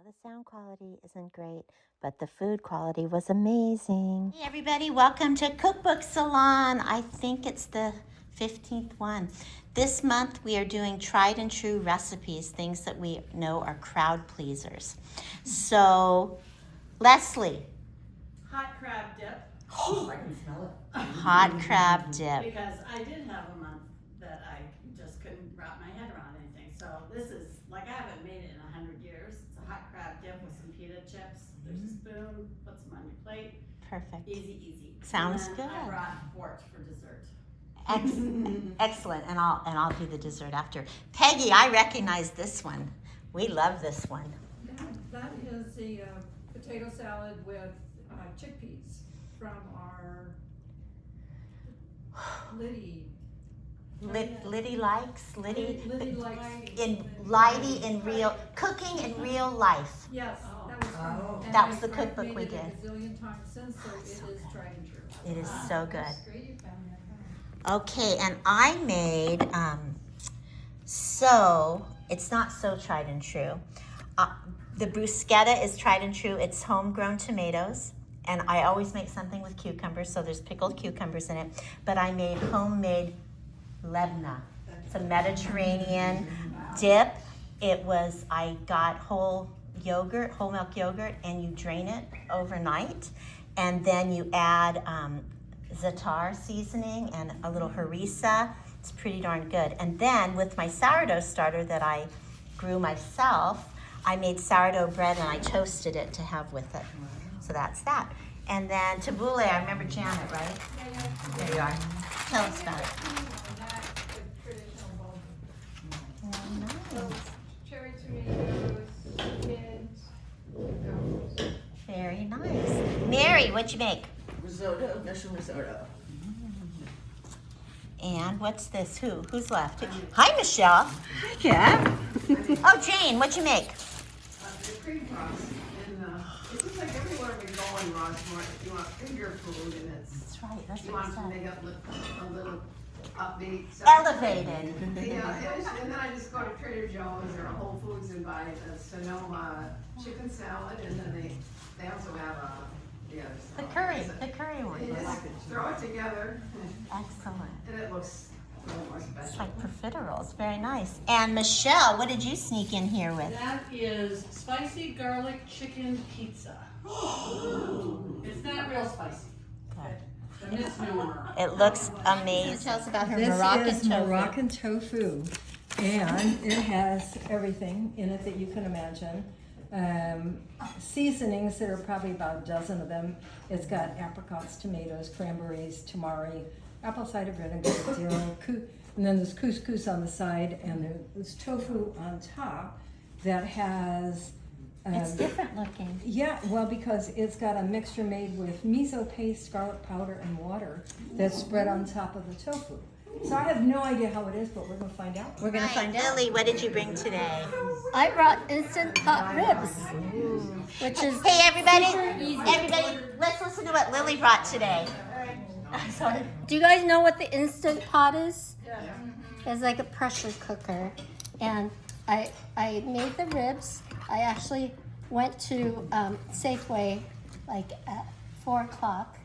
The sound quality isn't great, but the food quality was amazing. Hey everybody, welcome to Cookbook Salon. I think it's the 15th one. This month we are doing tried and true recipes, things that we know are crowd pleasers. So, Leslie. Hot crab dip. Oh, I can smell it. Hot crab dip. Because I did have a month that I just couldn't wrap my head around anything. So this is, like, I haven't made it in 100 years. It's a hot crab dip with some pita chips. There's a spoon, put some on your plate. Perfect. Easy, easy. Sounds and good. I brought port for dessert. Excellent, and I'll do the dessert after. Peggy, I recognize this one. We love this one. That is the potato salad with chickpeas from our Liddy likes Liddy in real cooking in real life. Yes, That was the cookbook we did. A gazillion times since, so it is tried and true. It is so good. That's great you found that. Okay, and I made so it's not so tried and true. The bruschetta is tried and true. It's homegrown tomatoes. And I always make something with cucumbers, so there's pickled cucumbers in it. But I made homemade lebna. It's a Mediterranean dip. I got whole milk yogurt, and you drain it overnight. And then you add za'atar seasoning and a little harissa. It's pretty darn good. And then with my sourdough starter that I grew myself, I made sourdough bread and I toasted it to have with it. So that's that. And then tabbouleh, I remember Janet, right? There you are. Tell us about it. So, cherry tomatoes, mint. Very nice. Mary, what'd you make? Risotto, mushroom risotto. And what's this? Who's left? Hi, Michelle. Hi, Kat. Oh, Jane, what'd you make? The cream puffs, and it seems like everywhere we go in Rossmore, if you want finger food, and That's right. That's you what want to it make said. it look a little upbeat. So Elevated. yeah, and then I just go to Trader Joe's or Whole Foods and buy a Sonoma chicken salad, and then they also have The curry one. You just throw it together, Excellent. and it looks a little more It's special. like profiteroles. Very nice. And Michelle, what did you sneak in here with? That is spicy garlic chicken pizza. It's not real spicy. Good. The misnomer. It looks amazing. Tell us about her Moroccan This is tofu. Moroccan tofu, and it has everything in it that you can imagine. Seasonings, there are probably about a dozen of them. It's got apricots, tomatoes, cranberries, tamari, apple cider vinegar, dill, and then there's couscous on the side, and there's tofu on top that has It's different looking. yeah, well, because it's got a mixture made with miso paste, garlic powder, and water that's spread on top of the tofu. So I have no idea how it is, but we're gonna find out. We're gonna find out. Lily, what did you bring today? I brought instant pot ribs, which is Hey everybody! super easy. Everybody, let's listen to what Lily brought today. Sorry. Do you guys know what the instant pot is? It's like a pressure cooker, and I made the ribs. I actually went to Safeway like at 4 o'clock.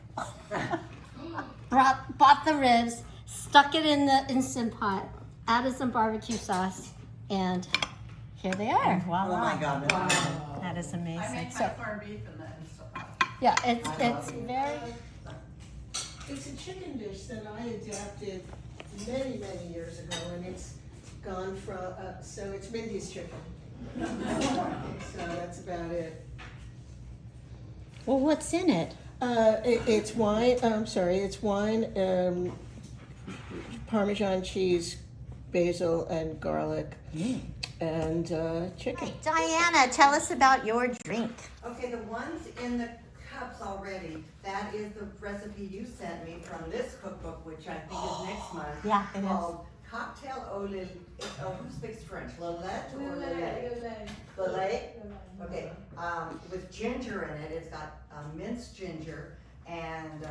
Bought the ribs, stuck it in the instant pot, added some barbecue sauce, and here they are. Oh my God. That is I amazing. make my corned beef in the Instant Pot. Yeah, it's very. It's a chicken dish that I adapted many, many years ago, and it's gone from, so it's Mindy's chicken. So that's about it. Well, what's in it? It's wine, it's wine, Parmesan cheese, basil and garlic, and chicken. Diana, tell us about your drink. Okay, the ones in the cups already, that is the recipe you sent me from this cookbook, which I think is next month. Yeah, it is. Called Cocktail au lait. Oh, who speaks French? Lillet or Lillet? Lillet? Okay, with ginger in it. It's got minced ginger, and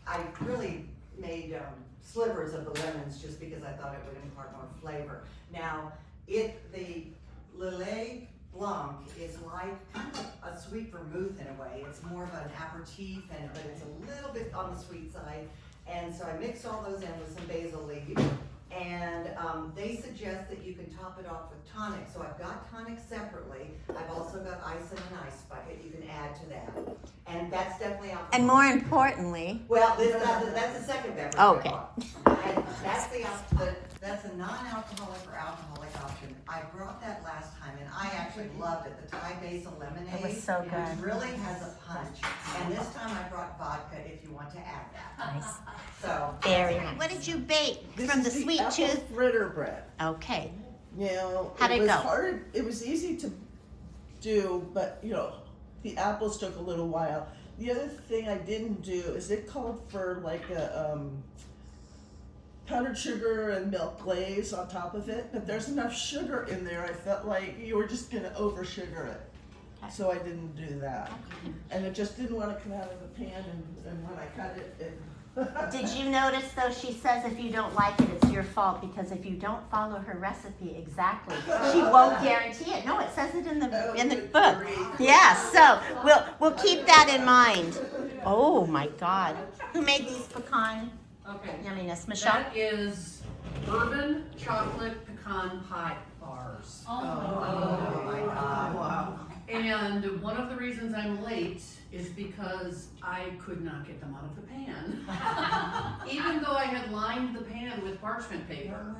I really made slivers of the lemons just because I thought it would impart more flavor. Now, the Lillet Blanc is like kind of a sweet vermouth in a way. It's more of an aperitif, but it's a little bit on the sweet side. And so I mixed all those in with some basil leaves. And they suggest that you can top it off with tonic. So I've got tonic separately. I've also got ice in an ice bucket. You can add to that. And that's definitely alcohol. And more importantly, Well, that's the second beverage. Okay. And that's a non-alcoholic or alcoholic option. I brought that last time and I actually loved it. The Thai basil lemonade. it was so Which good. really has a punch. And this time I brought vodka if you want to add that. Nice. So. Very nice. What did you bake from the Sweet Tooth? Fritter bread. Okay. You know, How'd it was go? hard. It was easy to do, but you know, the apples took a little while. The other thing I didn't do is it called for like a powdered sugar and milk glaze on top of it, but there's enough sugar in there. I felt like you were just gonna over sugar it, so I didn't do that. And it just didn't want to come out of the pan, and when I cut it. Did you notice though, she says if you don't like it, it's your fault, because if you don't follow her recipe exactly, she won't guarantee it. No, it says it in the book. Yeah, so we'll keep that in mind. Oh my God. Who made these pecan Okay, yumminess? Michelle? that is bourbon chocolate pecan pie bars. Oh my God. Wow. And one of the reasons I'm late is because I could not get them out of the pan. Even though I had lined the pan with parchment paper.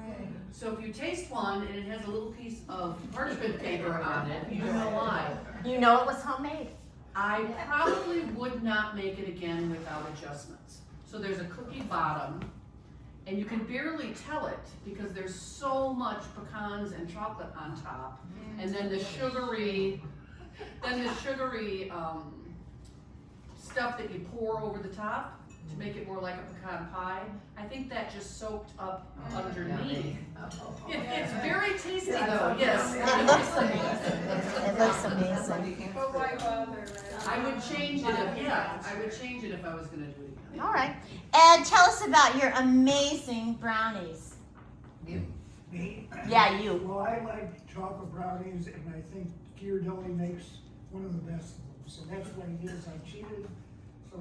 So if you taste one and it has a little piece of parchment paper on it, you know why. You know it was homemade. I probably would not make it again without adjustments. So there's a cookie bottom, and you can barely tell it because there's so much pecans and chocolate on top. And then the sugary stuff that you pour over the top to make it more like a pecan pie. I think that just soaked up underneath. It's very tasty though, yes. It looks amazing. It looks amazing. But why bother? I would change it if I was gonna do it again. All right. Ed, tell us about your amazing brownies. Me? Yeah, you. Well, I like chocolate brownies, and I think Ghirardelli makes one of the best of them. So that's what it is. I cheated. So.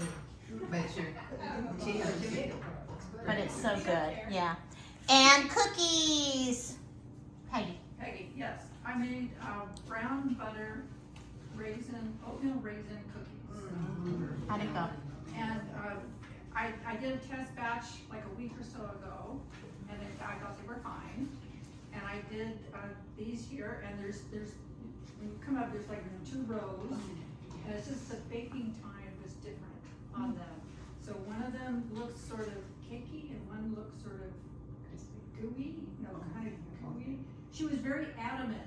But it's so good, yeah. And cookies. Peggy. Peggy, yes, I made brown butter oatmeal raisin cookies. How'd it go? And I did a test batch like a week or so ago, and I thought they were fine. And I did these here, and there's when you come up, there's like 2 rows, and it's just the baking time was different on them. So one of them looks sort of cakey, and one looks sort of gooey, kind of gooey. She was very adamant,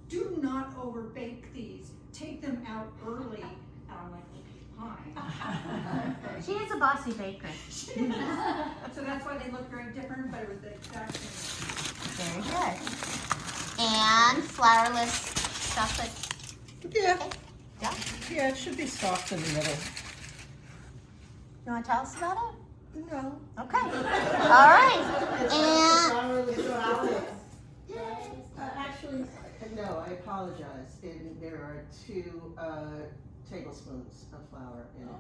do not over bake these, take them out early. And I'm like, fine. She is a bossy baker. So that's why they look very different, but it was the exact same. Very good. And flourless chocolate. Yeah. Okay. Yeah. Yeah, it should be soft in the middle. You want to tell us about it? No. Okay. All right. And Actually, no, I apologize. There are 2 tablespoons of flour in it.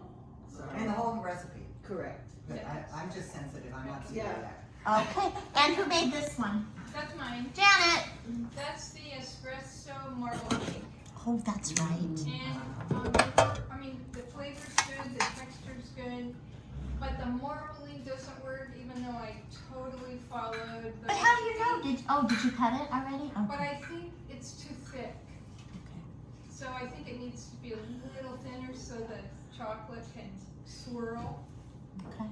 So. And the whole recipe. Correct. But I'm just sensitive. I'm not seeing Yeah. that. okay. And who made this one? That's mine. Janet. That's the espresso marble cake. Oh, that's right. And I mean, the flavor's good, the texture's good, but the marbling doesn't work, even though I totally followed the. But how do you know? Did you cut it already? But Okay. I think it's too thick. So I think it needs to be a little thinner so the chocolate can swirl. Okay.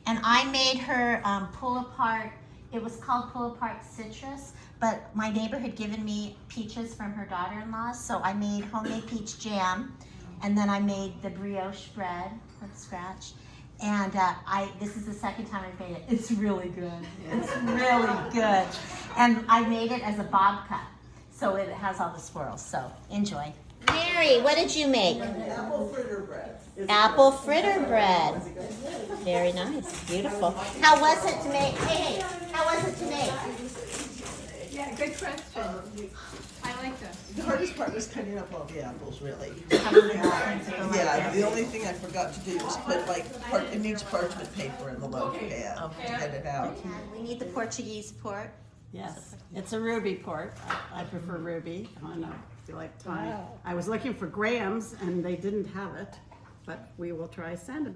And I made her pull apart. It was called pull apart citrus, but my neighbor had given me peaches from her daughter-in-law, so I made homemade peach jam, and then I made the brioche bread from scratch. And this is the second time I've made it. It's really good. It's really good. And I made it as a bob cut, so it has all the swirls. So enjoy. Mary, what did you make? Apple fritter bread. Apple fritter bread. Very nice. Beautiful. How was it to make? Hey, how was it to make? Yeah, good question. I like this. The hardest part was cutting up all the apples, really. Yeah, The only thing I forgot to do was put like, it needs parchment paper in the loaf pan to get it out. And we need the Portuguese port. Yes, it's a ruby port. I prefer ruby. I don't know if you like Tawny. I was looking for Graham's and they didn't have it, but we will try sandalwood.